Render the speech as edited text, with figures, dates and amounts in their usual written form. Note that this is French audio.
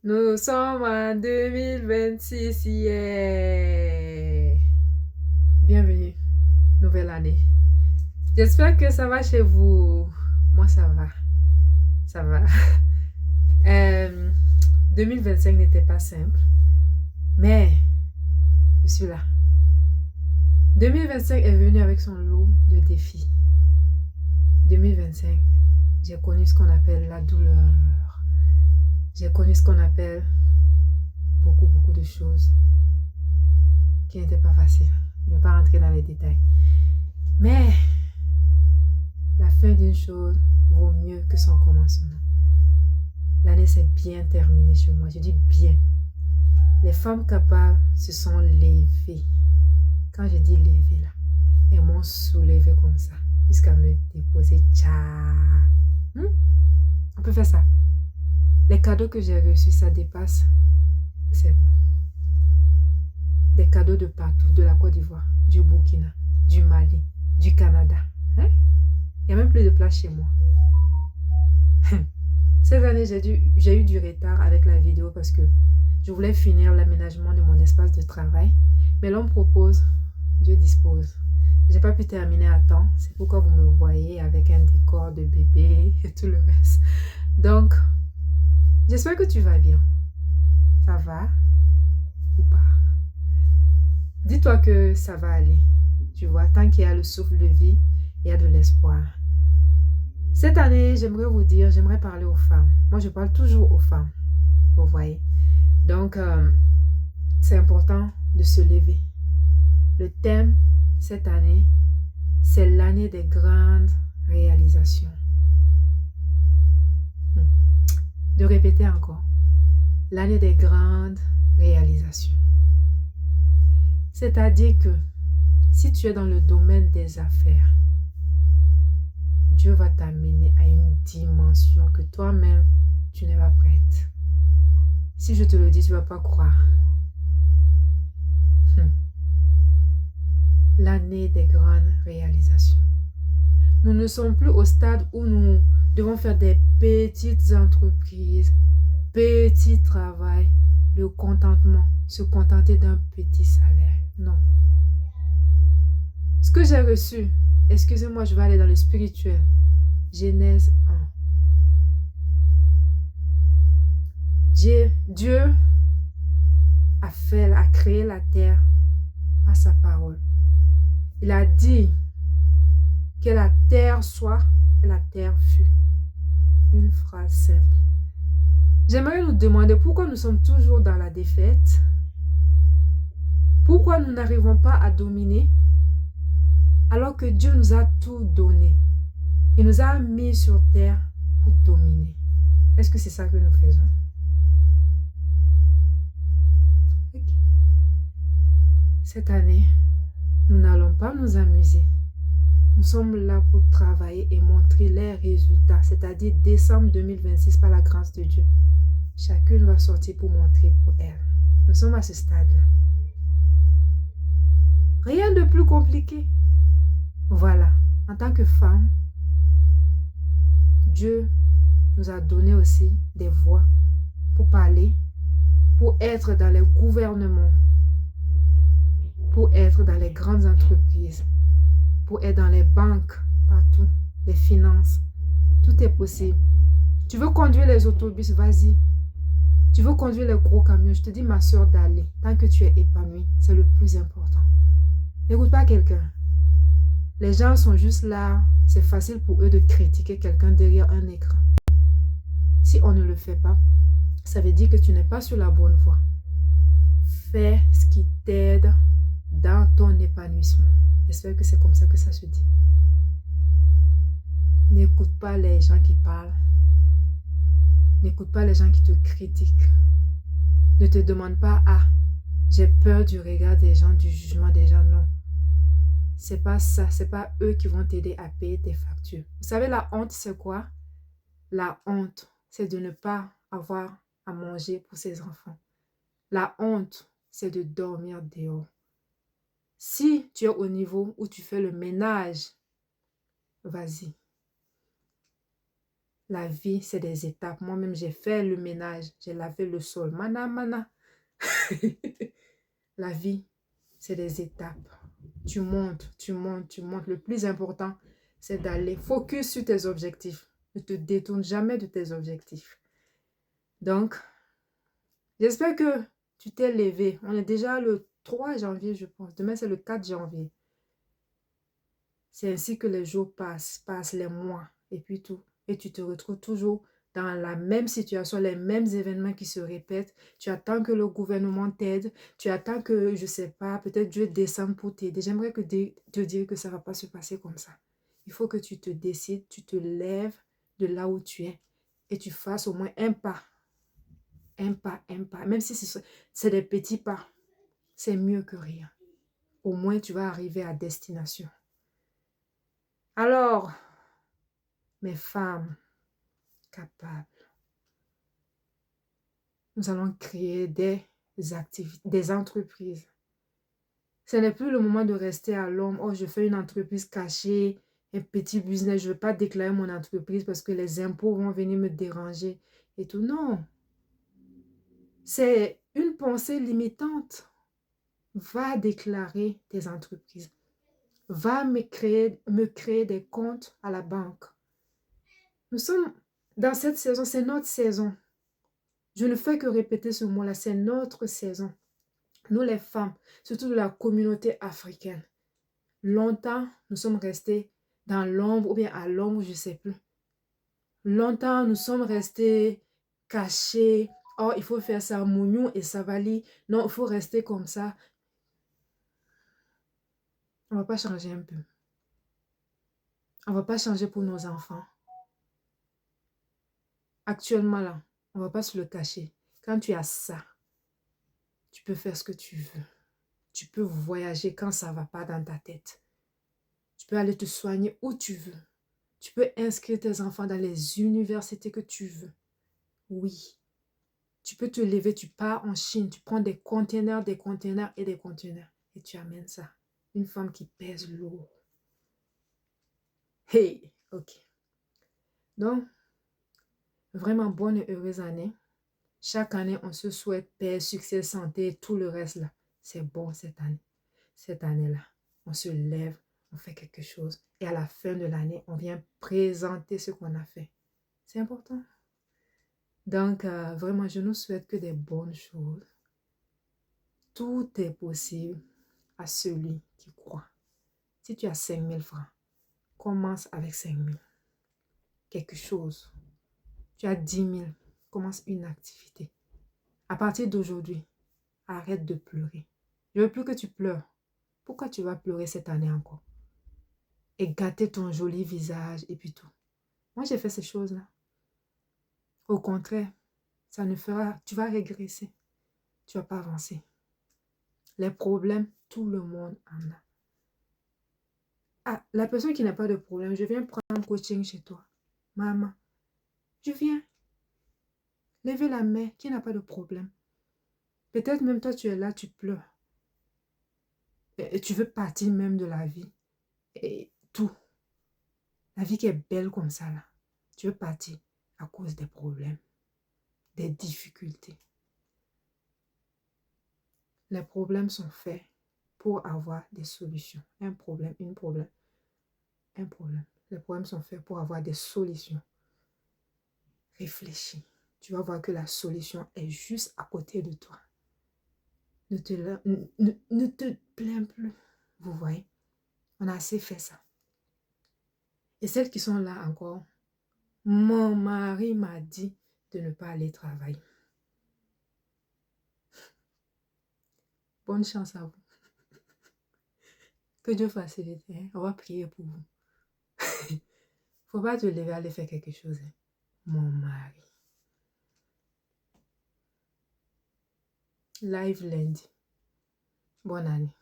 Nous sommes en 2026, yeah! Bienvenue, nouvelle année. J'espère que ça va chez vous. Moi, ça va. Ça va. Euh, 2025 n'était pas simple, mais je suis là. 2025 est venu avec son lot de défis. 2025, j'ai connu ce qu'on appelle la douleur. J'ai connu ce qu'on appelle beaucoup de choses qui n'étaient pas faciles. Je ne vais pas rentrer dans les détails. Mais la fin d'une chose vaut mieux que son commencement. L'année s'est bien terminée chez moi. Je dis bien. Les femmes capables se sont levées. Quand je dis levées là, elles m'ont soulevée comme ça jusqu'à me déposer. Tcha. On peut faire ça. Les cadeaux que j'ai reçus, ça dépasse. C'est bon. Des cadeaux de partout, de la Côte d'Ivoire, du Burkina, du Mali, du Canada. Hein? Il n'y a même plus de place chez moi. Cette année, j'ai eu du retard avec la vidéo parce que je voulais finir l'aménagement de mon espace de travail. Mais l'homme propose, Dieu dispose. Je n'ai pas pu terminer à temps. C'est pourquoi vous me voyez avec un décor de bébé et tout le reste. Donc, j'espère que tu vas bien. Ça va ou pas? Dis-toi que ça va aller. Tu vois, tant qu'il y a le souffle de vie, il y a de l'espoir. Cette année, j'aimerais parler aux femmes. Moi, je parle toujours aux femmes. Vous voyez. Donc, c'est important de se lever. Le thème cette année, c'est l'année des grandes réalisations. De répéter encore. L'année des grandes réalisations. C'est-à-dire que si tu es dans le domaine des affaires, Dieu va t'amener à une dimension que toi-même, tu n'es pas prête. Si je te le dis, tu ne vas pas croire. L'année des grandes réalisations. Nous ne sommes plus au stade où nous devons faire des petites entreprises, petit travail, le contentement, se contenter d'un petit salaire. Non. Ce que j'ai reçu, excusez-moi, je vais aller dans le spirituel. Genèse 1. Dieu a créé la terre par sa parole. Il a dit que la terre soit et la terre fut. Une phrase simple. J'aimerais nous demander pourquoi nous sommes toujours dans la défaite. Pourquoi nous n'arrivons pas à dominer alors que Dieu nous a tout donné. Il nous a mis sur terre pour dominer. Est-ce que c'est ça que nous faisons? Okay. Cette année, nous n'allons pas nous amuser. Nous sommes là pour travailler et montrer les résultats, c'est-à-dire décembre 2026 par la grâce de Dieu. Chacune va sortir pour montrer pour elle. Nous sommes à ce stade-là. Rien de plus compliqué. Voilà, en tant que femme, Dieu nous a donné aussi des voix pour parler, pour être dans les gouvernements, pour être dans les grandes entreprises, pour être dans les banques, partout, les finances. Tout est possible. Tu veux conduire les autobus, vas-y. Tu veux conduire les gros camions, je te dis ma soeur d'aller. Tant que tu es épanouie, c'est le plus important. N'écoute pas quelqu'un. Les gens sont juste là, c'est facile pour eux de critiquer quelqu'un derrière un écran. Si on ne le fait pas, ça veut dire que tu n'es pas sur la bonne voie. Fais ce qui t'aide dans ton épanouissement. J'espère que c'est comme ça que ça se dit. N'écoute pas les gens qui parlent. N'écoute pas les gens qui te critiquent. Ne te demande pas, j'ai peur du regard des gens, du jugement des gens. Non. C'est pas ça. C'est pas eux qui vont t'aider à payer tes factures. Vous savez, la honte, c'est quoi? La honte, c'est de ne pas avoir à manger pour ses enfants. La honte, c'est de dormir dehors. Si tu es au niveau où tu fais le ménage, vas-y. La vie, c'est des étapes. Moi-même, j'ai fait le ménage. J'ai lavé le sol. Mana, mana. La vie, c'est des étapes. Tu montes, tu montes, tu montes. Le plus important, c'est d'aller focus sur tes objectifs. Ne te détourne jamais de tes objectifs. Donc, j'espère que tu t'es levé. On est déjà le 3 janvier, je pense. Demain, c'est le 4 janvier. C'est ainsi que les jours passent les mois, et puis tout. Et tu te retrouves toujours dans la même situation, les mêmes événements qui se répètent. Tu attends que le gouvernement t'aide. Tu attends que, je ne sais pas, peut-être Dieu descende pour t'aider. J'aimerais te dire que ça ne va pas se passer comme ça. Il faut que tu te décides, tu te lèves de là où tu es et tu fasses au moins un pas. Un pas, un pas. Même si c'est des petits pas, c'est mieux que rien. Au moins, tu vas arriver à destination. Alors, mes femmes capables, nous allons créer des entreprises. Ce n'est plus le moment de rester à l'ombre. Oh, je fais une entreprise cachée, un petit business. Je ne veux pas déclarer mon entreprise parce que les impôts vont venir me déranger et tout. Non. C'est une pensée limitante. Va déclarer tes entreprises. Va me créer des comptes à la banque. Nous sommes dans cette saison, c'est notre saison. Je ne fais que répéter ce mot-là, c'est notre saison. Nous les femmes, surtout de la communauté africaine, longtemps, nous sommes restés dans l'ombre ou bien à l'ombre, je ne sais plus. Longtemps, nous sommes restés cachés. Oh, il faut faire ça, mougnou et savali. Non, il faut rester comme ça. On ne va pas changer un peu. On ne va pas changer pour nos enfants. Actuellement, là, on ne va pas se le cacher. Quand tu as ça, tu peux faire ce que tu veux. Tu peux voyager quand ça ne va pas dans ta tête. Tu peux aller te soigner où tu veux. Tu peux inscrire tes enfants dans les universités que tu veux. Oui. Tu peux te lever, tu pars en Chine, tu prends des containers et des containers. Et tu amènes ça. Une femme qui pèse lourd. Hey, ok. Donc, vraiment bonne et heureuse année. Chaque année, on se souhaite paix, succès, santé, tout le reste là. C'est bon cette année. Cette année-là, on se lève, on fait quelque chose. Et à la fin de l'année, on vient présenter ce qu'on a fait. C'est important. Donc, vraiment, je nous souhaite que des bonnes choses. Tout est possible à celui qui croit. Si tu as 5 000 francs, commence avec 5 000. Quelque chose. Tu as 10 000, commence une activité. À partir d'aujourd'hui, arrête de pleurer. Je ne veux plus que tu pleures. Pourquoi tu vas pleurer cette année encore? Et gâter ton joli visage et puis tout. Moi, j'ai fait ces choses-là. Au contraire, ça ne fera... Tu vas régresser. Tu ne vas pas avancer. Les problèmes, tout le monde en a. Ah, la personne qui n'a pas de problème, je viens prendre un coaching chez toi. Maman, je viens. Levez la main, qui n'a pas de problème. Peut-être même toi, tu es là, tu pleures. Et tu veux partir même de la vie. Et tout. La vie qui est belle comme ça, là. Tu veux partir à cause des problèmes, des difficultés. Les problèmes sont faits pour avoir des solutions. Un problème, un problème. Les problèmes sont faits pour avoir des solutions. Réfléchis. Tu vas voir que la solution est juste à côté de toi. Ne te plains plus. Vous voyez, on a assez fait ça. Et celles qui sont là encore, mon mari m'a dit de ne pas aller travailler. Bonne chance à vous. Que Dieu facilite. Hein? On va prier pour vous. Faut pas te lever à aller faire quelque chose. Hein? Mon mari. Live lundi. Bonne année.